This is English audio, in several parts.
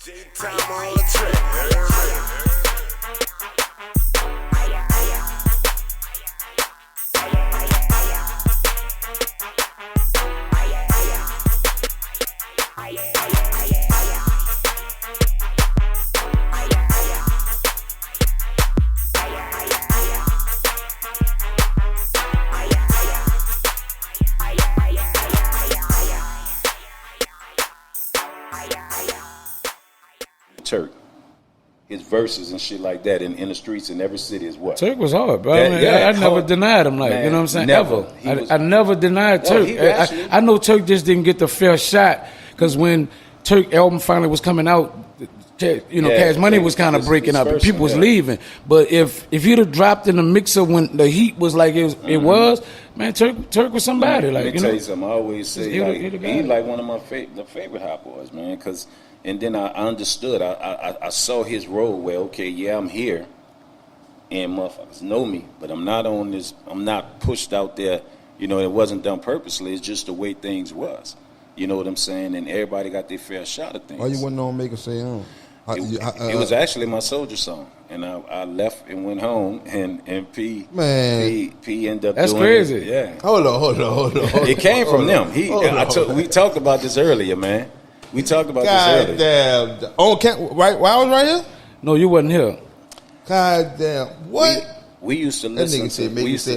Time on the track. Turk, his verses and shit like that in the streets in every city is what? Turk was hard, bro. I never denied him, like, man, you know what I'm saying? Never. I never denied Turk. I know Turk just didn't get the fair shot because when Turk album finally was coming out, Cash Money was kind of breaking up and people was leaving. But if he'd have dropped in the mixer when the heat was like it was, man, Turk was somebody. Let me tell you something. I always say he's like one of my favorite hot boys, man, because. And then I understood. I saw his role where, okay, yeah, I'm here, and motherfuckers know me, but I'm not on this. I'm not pushed out there. You know, it wasn't done purposely. It's just the way things was. You know what I'm saying? And everybody got their fair shot of things. Why you wasn't on Make 'Em Say It was actually my soldier song, and I left and went home, and P ended up. That's doing crazy. It. Yeah. Hold on. It came from them. We talked about this earlier, man. We talked about this earlier. Damn. Right? While I was right here? No, you wasn't here. God damn. What? We used to That listen nigga said, "Make you say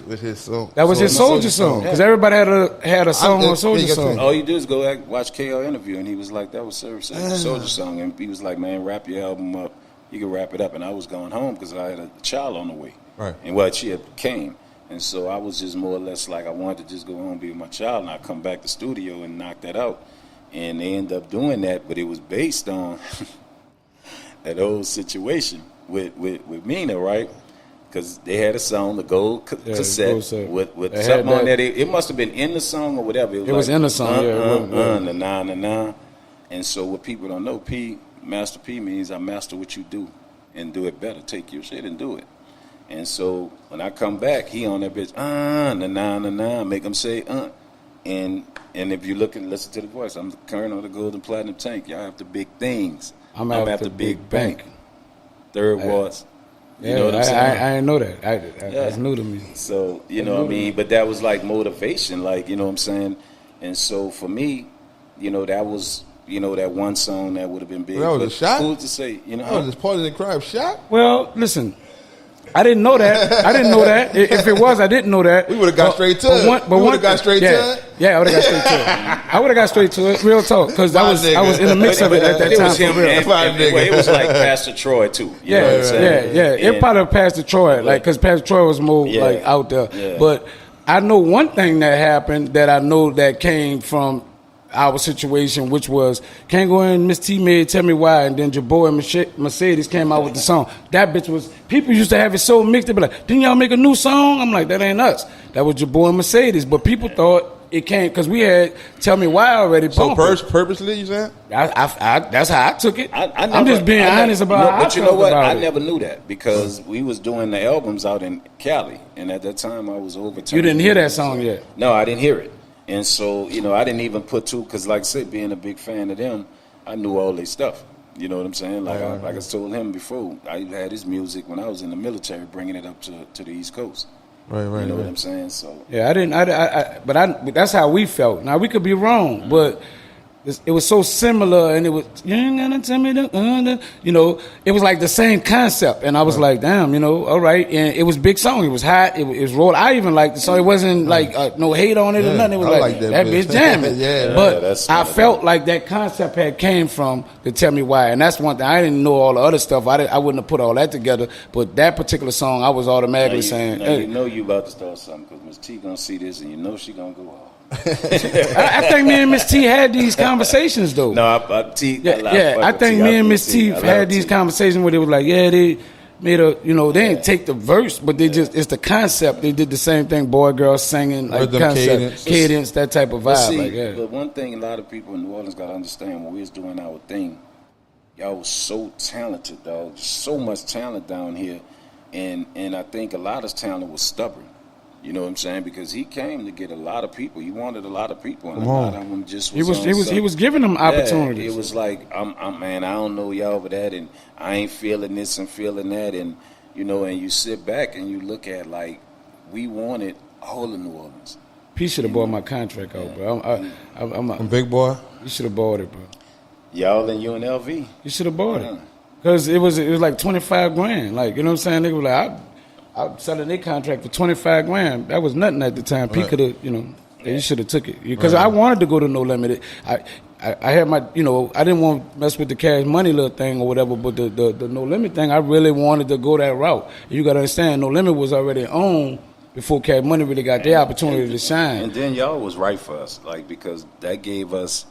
with his song." That was his soldier song because everybody had a song on soldier song. All you do is go watch KO interview, and he was like, "That was Serv's soldier song," and he was like, "Man, wrap your album up. You can wrap it up." And I was going home because I had a child on the way, right? And she had came, and so I was just more or less like I wanted to just go home and be with my child, and I come back to the studio and knock that out. And they end up doing that, but it was based on that old situation with MEANA, right? Because they had a song, the gold cassette, with something on that. It must have been in the song or whatever. It was in the song, na. And so what people don't know, Master P means I master what you do and do it better. Take your shit and do it. And so when I come back, he on that bitch, na, make him say, And if you look and listen to the voice, I'm the Colonel of the Golden Platinum Tank. Y'all have the big things. I'm after big bank. Third was. You know what I'm saying? I didn't know that. That's new to me. So, you know what I mean? But that was like motivation, like, you know what I'm saying? And so for me, you know, that was, you know, that one song that would have been big. Well, that was a shot? Who's to say, you know? That was just part of the crime shot? Well, listen. I didn't know that. If it was, I didn't know that. We would have got straight to it. We would have got straight to it. Yeah, I would have got straight to it. I would have got straight to it. Real talk, because I was in the mix of it at that time. It was like Pastor Troy too. You know what I'm saying? Yeah. It probably Pastor Troy, like, because Pastor Troy was more like out there. Yeah. But I know one thing that happened that I know that came from our situation, which was Can't Go In, Miss T made Tell Me Why, and then your boy Mercedes came out with the song. That bitch was, people used to have it so mixed, they be like, didn't y'all make a new song? I'm like, that ain't us. That was your boy Mercedes. But people thought it came, because we had Tell Me Why already. So purposely, you saying? That's how I took it. I'm just being honest about how I felt. But you know what? I never knew that, because we was doing the albums out in Cali, and at that time I was over. You didn't hear that song yet? No, I didn't hear it. And so, you know, I didn't even put two, because like I said, being a big fan of them, I knew all their stuff. You know what I'm saying? Like I told him before, I had his music when I was in the military, bringing it up to the East Coast. Right. You know what I'm saying? So yeah, but that's how we felt. Now we could be wrong, but it was so similar, and it was, you ain't gonna tell me that, you know, it was like the same concept, and I was like, damn, you know, all right, and it was big song, it was hot, it was rolled. I even liked it, so it wasn't like no hate on it or nothing. It was like that bitch jamming. But I felt like that concept had came from the Tell Me Why, and that's one thing. I didn't know all the other stuff. I wouldn't have put all that together, but that particular song, I was automatically saying, hey, you know you about to start something, because Miss T gonna see this, and you know she gonna go off. I think me and Miss T had these conversations though. No, I think me and Miss T had these conversations where they was like, yeah, they made a, you know, they didn't take the verse, but they just, it's the concept. They did the same thing, boy, girl singing, like concept, cadence, that type of vibe. But one thing a lot of people in New Orleans got to understand, when we was doing our thing, y'all was so talented, dog, so much talent down here, and I think a lot of talent was stubborn. You know what I'm saying? Because he came to get a lot of people. He wanted a lot of people, and Come a on. lot of them just was he was giving them opportunities. Yeah, it was like, man, I don't know y'all for that, and I ain't feeling this and feeling that, and you know, and you sit back and you look at like we wanted all of New Orleans. P should have bought my contract out, bro. I'm big boy. You should have bought it, bro. Y'all in UNLV? You should have bought it. Because it was like 25 grand. Like, you know what I'm saying? They were like, I'm selling their contract for 25 grand. That was nothing at the time. P could have, you know, you should have took it. Because I wanted to go to No Limit. I had my, you know, I didn't want to mess with the cash money little thing or whatever, but the No Limit thing, I really wanted to go that route. You got to understand, No Limit was already on before Cash Money really got their opportunity to shine. And then y'all was right for us, like, because that gave us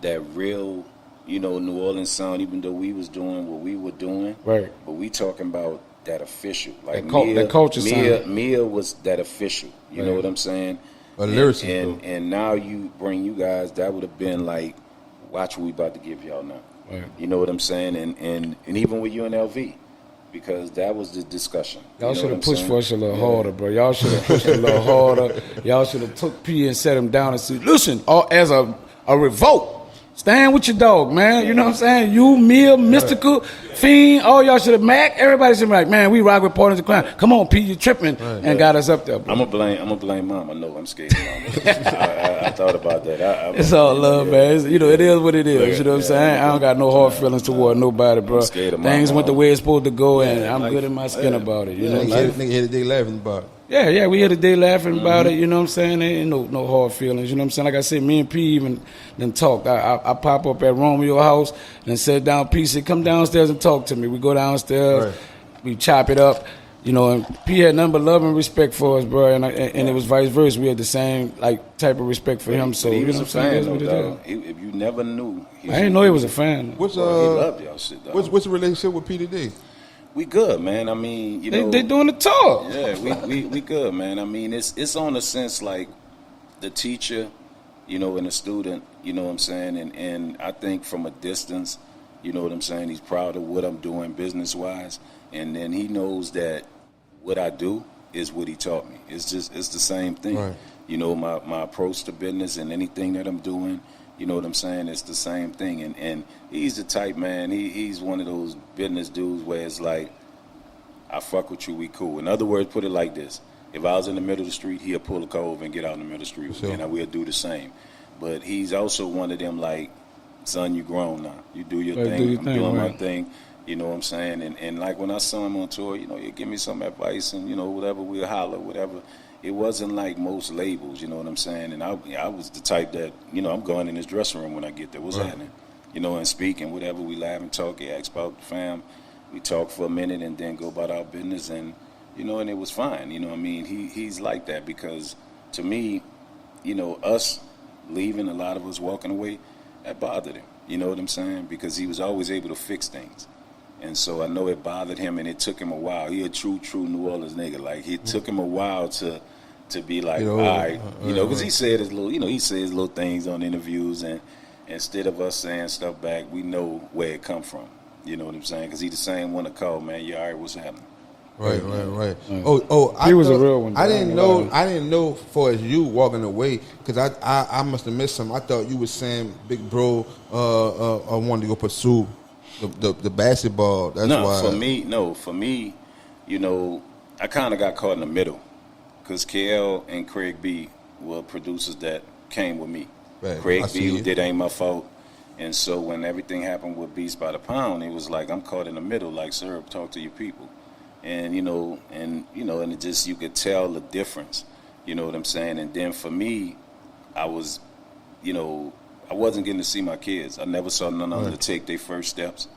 that real, you know, New Orleans sound, even though we was doing what we were doing. Right. But we talking about that official. Like that culture sound. Mia was that official. You know what I'm saying? A lyricist. And now you bring you guys, that would have been like, watch what we about to give y'all now. Right. You know what I'm saying? And even with UNLV, because that was the discussion. Y'all should have pushed for us a little harder, bro. Y'all should have pushed a little harder. Y'all should have took P and set him down and said, listen, as a revolt, stand with your dog, man. You know what I'm saying? You, Mia, Mystical, Fiend, all y'all should have, Mac, everybody should be like, man, we rock with Partners in Crime. Come on, P, you tripping, and got us up there, bro. I'm gonna blame Mom. I know I'm scared of Mom. I thought about that. It's all love, man. It's, you know, it is what it is. You know what I'm saying? I don't got no hard feelings toward nobody, bro. Things went the way it's supposed to go, and I'm good in my skin about it. You know what I'm saying? Nigga had a day laughing about it. Yeah, we had a day laughing about it, you know what I'm saying? There ain't no hard feelings, you know what I'm saying? Like I said, me and P even then talked. I pop up at Romeo house and sit down. P said, come downstairs and talk to me. We go downstairs, we chop it up, you know, and P had nothing but love and respect for us, bro, and it was vice versa. We had the same like type of respect for him, so you know what I'm saying? That's what it is. If you never knew, I didn't know he was a fan. What's he loved y'all shit, dog. What's the relationship with P today? We good, man. I mean, you know, they doing the talk. Yeah, we good, man. I mean, it's on a sense like the teacher, you know, and the student, you know what I'm saying? And I think from a distance, you know what I'm saying, he's proud of what I'm doing business-wise. And then he knows that what I do is what he taught me. It's the same thing. Right. You know, my approach to business and anything that I'm doing, you know what I'm saying? It's the same thing. And he's the type, man, he's one of those business dudes where it's like, I fuck with you, we cool. In other words, put it like this. If I was in the middle of the street, he'll pull a car over and get out in the middle of the street with me, and I will do the same. But he's also one of them like, son, you grown now. You do your thing, I'm doing my thing. You know what I'm saying? And like when I saw him on tour, you know, he'd give me some advice and, you know, whatever, we'll holler, whatever. It wasn't like most labels, you know what I'm saying? And I was the type that, you know, I'm going in his dressing room when I get there. What's happening? You know, and speaking, whatever, we laugh and talk, he asked about the fam. We talk for a minute and then go about our business, and, you know, and it was fine. You know what I mean? He's like that because, to me, you know, us leaving, a lot of us walking away, that bothered him. You know what I'm saying? Because he was always able to fix things. And so I know it bothered him, and it took him a while. He a true New Orleans nigga. Like, it took him a while to be like, all right, you know, because he said his little, you know, he says little things on interviews, and instead of us saying stuff back, we know where it come from. You know what I'm saying? Because he the same one to call, man. You all right? What's happening? Right. He was a real one. I didn't know for as you walking away, because I must have missed something. I thought you was saying, big bro, I wanted to go pursue the basketball. That's why. For me, you know, I kind of got caught in the middle. Because KL and Craig B were producers that came with me. Right. Craig B, who did Ain't My Fault. And so when everything happened with Beats by the Pound, it was like I'm caught in the middle, like, Serv, talk to your people. And, and it just, you could tell the difference. You know what I'm saying? And then for me, I was, I wasn't getting to see my kids. I never saw none of them to take their first steps.